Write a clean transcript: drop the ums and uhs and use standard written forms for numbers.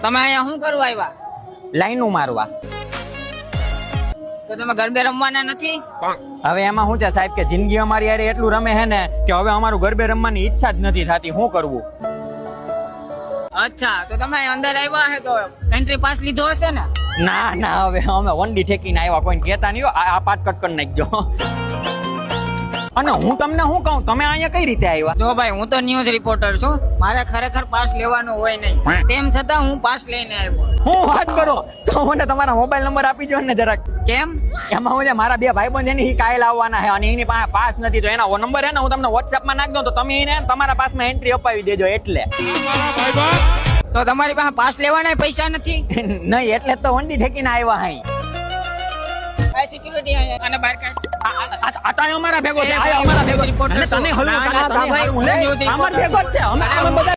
તમે અહીંયા શું કરવા આવ્યા? લાઈનો મારવા. તો તમે ગરબે રમવાના નથી? હવે એમાં શું છે સાહેબ કે જિંદગી અમારી યાર એટલું રમે છે ને કે હવે અમારું ગરબે રમવાની ઈચ્છા જ નથી થતી. શું કરવું? અચ્છા, તો તમે અંદર આવ્યા હે તો એન્ટ્રી પાસ લીધો હશે ને? ના ના, હવે અમે વંડી ઠેકીને આવ્યા, કોઈને કહેતા નહીં. આ પાટ કટ કરી નાખજો. અને હું તમને શું કહું, તમે અહીંયા કઈ રીતે આવ્યા? જો ભાઈ, હું તો ન્યૂઝ રિપોર્ટર છું, મારે ખરેખર પાસ લેવાનો હોય નહીં, તેમ છતાં હું પાસ લઈને આવ્યો. હું વાત કરો તો મને તમારા મોબાઈલ નંબર આપી દો ને જરાક. કેમ? એમાં હું મારા બે ભાઈબંધ એની કાયલ આવવાના છે અને એની પાસે પાસ નથી, તો એના નંબર હે ને હું તમને વોટ્સએપમાં નાખ દઉં તો તમે એને તમારા પાસમાં એન્ટ્રી અપાવી દેજો. એટલે તો તમારી પાસે પાસ લેવાના પૈસા નથી? નહીં, એટલે જ તો વંડી ઠેકીને આવ્યા હાઈ. સિક્યુરિટી અને બહાર કાઢ. આ અમારા ભેગો છે, અમારા ભેગો. અને તમે હલવું, ના, ના, તમે હલવું, અમારા ભેગો જ છે. અમે બધા